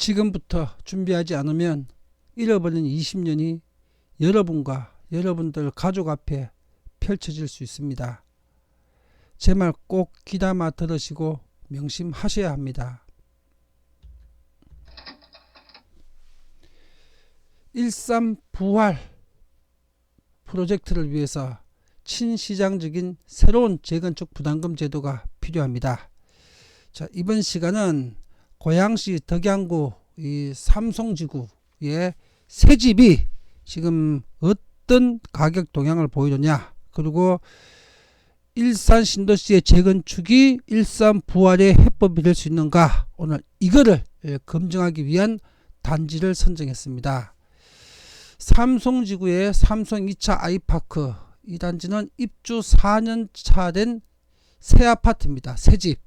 지금부터 준비하지 않으면 잃어버린 20년이 여러분과 여러분들 가족 앞에 펼쳐질 수 있습니다. 제 말 꼭 귀담아 들으시고 명심하셔야 합니다. 일산 부활 프로젝트를 위해서 친시장적인 새로운 재건축 부담금 제도가 필요합니다. 자, 이번 시간은 고양시 덕양구 이 삼송지구의 새 집이 지금 어떤 가격 동향을 보이느냐, 그리고 일산 신도시의 재건축이 일산 부활의 해법이 될 수 있는가, 오늘 이거를 검증하기 위한 단지를 선정했습니다. 삼송지구의 삼성 2차 아이파크, 이 단지는 입주 4년차 된 새 아파트입니다. 새집,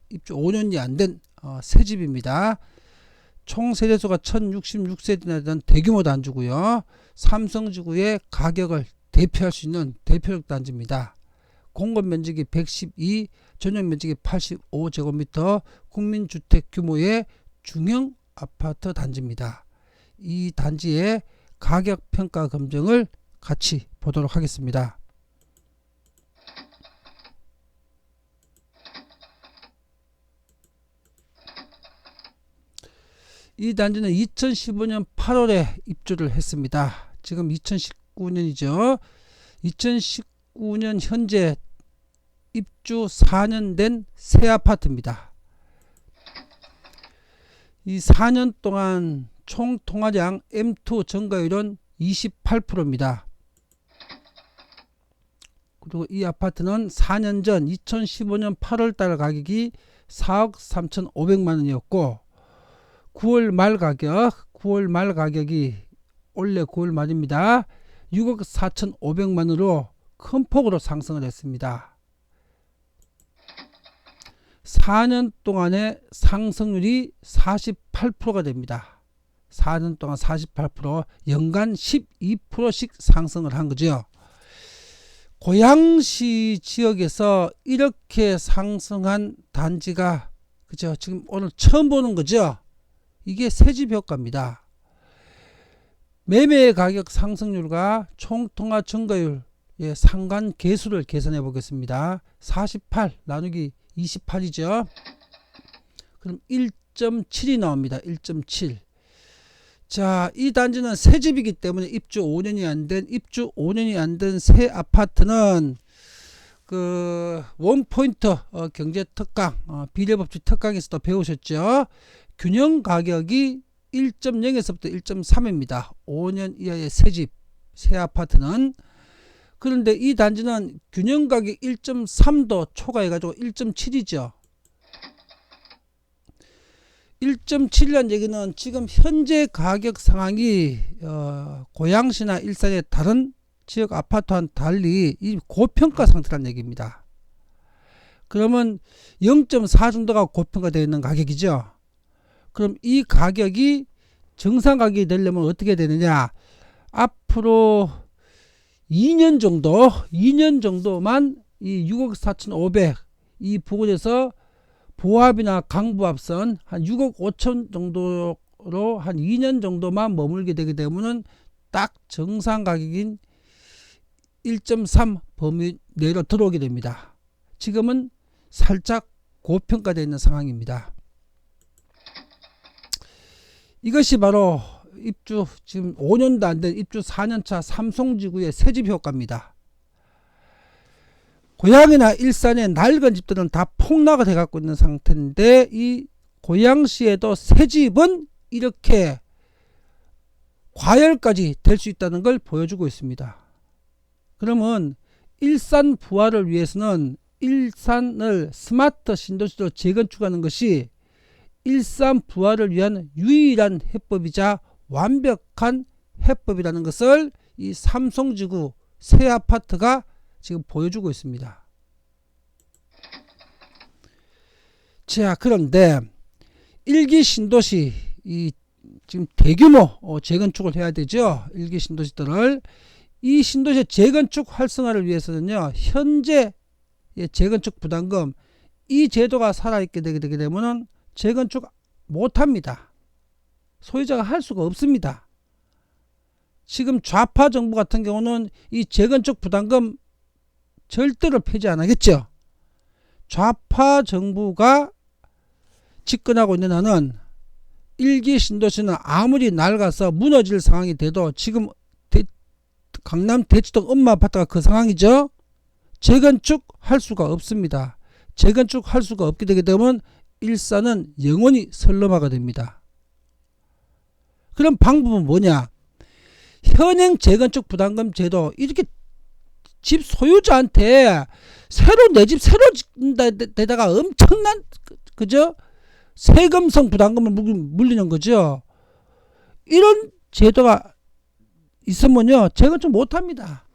입주 5년이 안 된 새집입니다. 총 세대수가 1066세대나 되는 대규모 단지고요. 삼성지구의 가격을 대표할 수 있는 대표적 단지입니다. 공급 면적이 112, 전용 면적이 85제곱미터, 국민주택 규모의 중형 아파트 단지입니다. 이 단지의 가격 평가 검증을 같이 보도록 하겠습니다. 이 단지는 2015년 8월에 입주를 했습니다. 지금 2019년이죠. 2019년 현재 입주 4년 된 새 아파트입니다. 이 4년 동안 총 통화량 M2 전가율은 28%입니다. 그리고 이 아파트는 4년 전 2015년 8월달 가격이 4억 3,500만원이었고 9월 말 가격이 올해 9월 말입니다. 6억 4,500만원으로 큰 폭으로 상승을 했습니다. 4년 동안의 상승률이 48%가 됩니다. 4년 동안 48%, 연간 12%씩 상승을 한 거죠. 고양시 지역에서 이렇게 상승한 단지가, 그죠? 지금 오늘 처음 보는 거죠? 이게 새집 효과입니다. 매매 가격 상승률과 총통화 증가율의 상관 계수를 계산해 보겠습니다. 48 나누기 28이죠. 그럼 1.7이 나옵니다. 1.7. 자, 이 단지는 새 집이기 때문에 입주 5년이 안 된 새 아파트는 그 원포인트 경제 특강, 비례법칙 특강에서도 배우셨죠. 균형 가격이 1.0에서부터 1.3입니다. 5년 이하의 새 집, 새 아파트는. 그런데 이 단지는 균형 가격 1.3도 초과해가지고 1.7이죠. 1.7이라는 얘기는 지금 현재 가격 상황이 고양시나 일산의 다른 지역 아파트와는 달리 이 고평가 상태라는 얘기입니다. 그러면 0.4 정도가 고평가되어 있는 가격이죠. 그럼 이 가격이 정상 가격이 되려면 어떻게 되느냐, 앞으로 2년 정도만 이 6억 4,500 이 부근에서 보합이나 강부합선 한 6억 5천 정도로 한 2년 정도만 머물게 되게 되면 딱 정상 가격인 1.3 범위 내로 들어오게 됩니다. 지금은 살짝 고평가되어 있는 상황입니다. 이것이 바로 입주 지금 5년도 안 된 입주 4년차 삼송지구의 새집 효과입니다. 고양이나 일산의 낡은 집들은 다 폭락을 해갖고 있는 상태인데, 이 고양시에도 새집은 이렇게 과열까지 될 수 있다는 걸 보여주고 있습니다. 그러면 일산 부활을 위해서는 일산을 스마트 신도시로 재건축하는 것이 일산 부활을 위한 유일한 해법이자 완벽한 해법이라는 것을 이 삼송지구 새 아파트가 지금 보여주고 있습니다. 자, 그런데 1기 신도시 이 지금 대규모 재건축을 해야 되죠. 1기 신도시들을. 이 신도시의 재건축 활성화를 위해서는요, 현재 재건축 부담금 이 제도가 살아있게 되게 되면 재건축 못합니다. 소유자가 할 수가 없습니다. 지금 좌파 정부 같은 경우는 이 재건축 부담금 절대로 폐지 안 하겠죠. 좌파 정부가 집권하고 있는 한은 1기 신도시는 아무리 낡아서 무너질 상황이 돼도 지금 강남 대치동 엄마 아파트가 그 상황이죠. 재건축 할 수가 없습니다. 재건축 할 수가 없게 되게 되면 일산은 영원히 선점화가 됩니다. 그럼 방법은 뭐냐? 현행 재건축 부담금 제도, 이렇게 집 소유자한테 새로 내 집 새로 짓는 데다가 엄청난 그죠? 세금성 부담금을 물리는 거죠. 이런 제도가 있으면요 재건축 못합니다.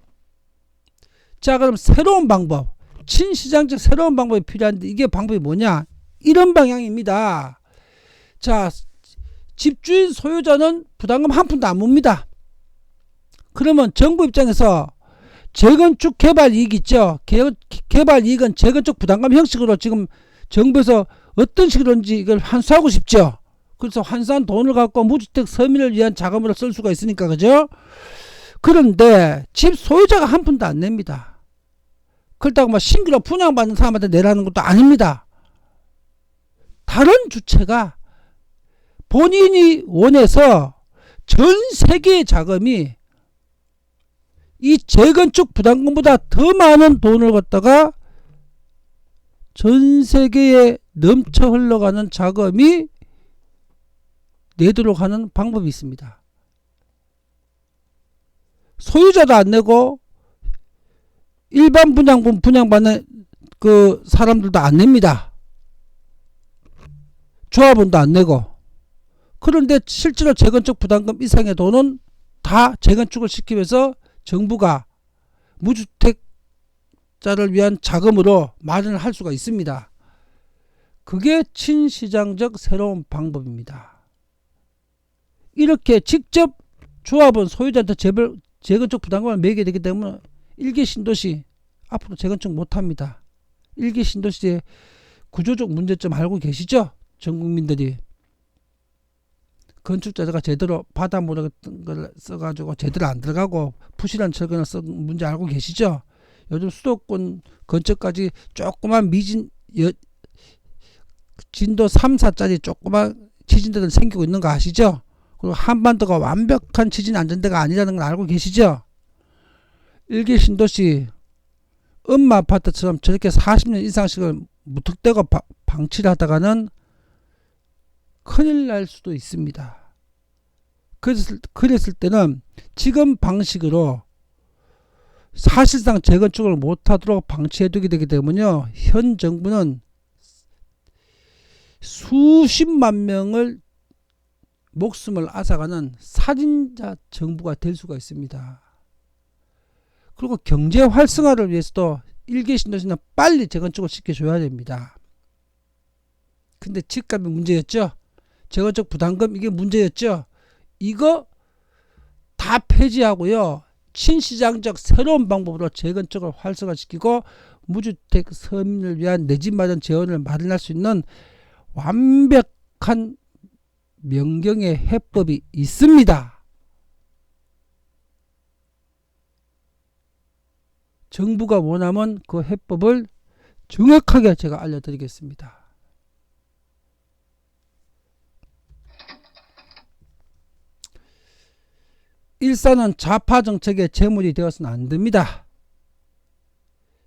자, 그럼 새로운 방법, 친시장적 새로운 방법이 필요한데 이게 방법이 뭐냐? 이런 방향입니다. 자, 집주인 소유자는 부담금 한 푼도 안 묻니다. 그러면 정부 입장에서 재건축 개발 이익 있죠. 개발 이익은 재건축 부담금 형식으로 지금 정부에서 어떤 식으로인지 이걸 환수하고 싶죠. 그래서 환수한 돈을 갖고 무주택 서민을 위한 자금으로 쓸 수가 있으니까, 그죠? 그런데 집 소유자가 한 푼도 안 냅니다. 그렇다고 뭐 신규로 분양받는 사람한테 내라는 것도 아닙니다. 다른 주체가 본인이 원해서 전 세계의 자금이 이 재건축 부담금보다 더 많은 돈을 갖다가 전 세계에 넘쳐 흘러가는 자금이 내도록 하는 방법이 있습니다. 소유자도 안 내고 일반 분양받는 그 사람들도 안 냅니다. 조합원도 안 내고. 그런데 실제로 재건축 부담금 이상의 돈은 다 재건축을 시키면서 정부가 무주택자를 위한 자금으로 마련을 할 수가 있습니다. 그게 친시장적 새로운 방법입니다. 이렇게 직접 조합원 소유자한테 재건축 부담금을 매기게 되기 때문에 1기 신도시 앞으로 재건축 못합니다. 1기 신도시의 구조적 문제점 알고 계시죠? 전 국민들이. 건축자가 제대로 바닷물을 같은 걸 써가지고 제대로 안 들어가고 부실한 철근을 쓴 문제 알고 계시죠? 요즘 수도권 근처까지 조그만 진도 3, 4짜리 조그만 지진대들 생기고 있는 거 아시죠? 그리고 한반도가 완벽한 지진 안전대가 아니라는 걸 알고 계시죠? 1기 신도시 엄마 아파트처럼 저렇게 40년 이상씩을 무턱대고 방치를 하다가는 큰일 날 수도 있습니다. 그랬을 때는 지금 방식으로 사실상 재건축을 못하도록 방치해두게 되기 때문에요. 현 정부는 수십만 명을 목숨을 앗아가는 살인자 정부가 될 수가 있습니다. 그리고 경제 활성화를 위해서도 1기 신도시는 빨리 재건축을 시켜줘야 됩니다. 근데 집값이 문제였죠. 재건축 부담금 이게 문제였죠. 이거 다 폐지하고요. 친시장적 새로운 방법으로 재건축을 활성화시키고 무주택 서민을 위한 내 집 마련 재원을 마련할 수 있는 완벽한 명경의 해법이 있습니다. 정부가 원하면 그 해법을 정확하게 제가 알려드리겠습니다. 일산은 좌파 정책의 재물이 되어서는 안 됩니다.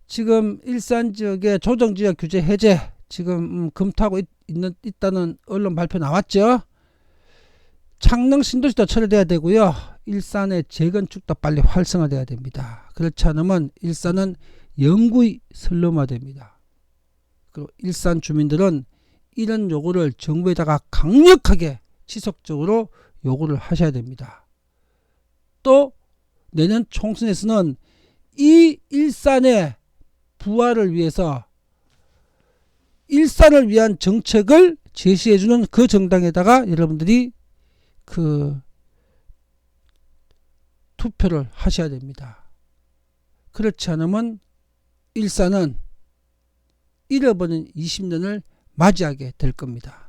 지금 일산 지역의 조정지역 규제 해제 지금 검토하고 있다는 언론 발표 나왔죠. 창릉 신도시도 철회돼야 되고요. 일산의 재건축도 빨리 활성화돼야 됩니다. 그렇지 않으면 일산은 영구히 선점화됩니다. 그리고 일산 주민들은 이런 요구를 정부에다가 강력하게 지속적으로 요구를 하셔야 됩니다. 또 내년 총선에서는 이 일산의 부활을 위해서 일산을 위한 정책을 제시해주는 그 정당에다가 여러분들이 그 투표를 하셔야 됩니다. 그렇지 않으면 일산은 잃어버린 20년을 맞이하게 될 겁니다.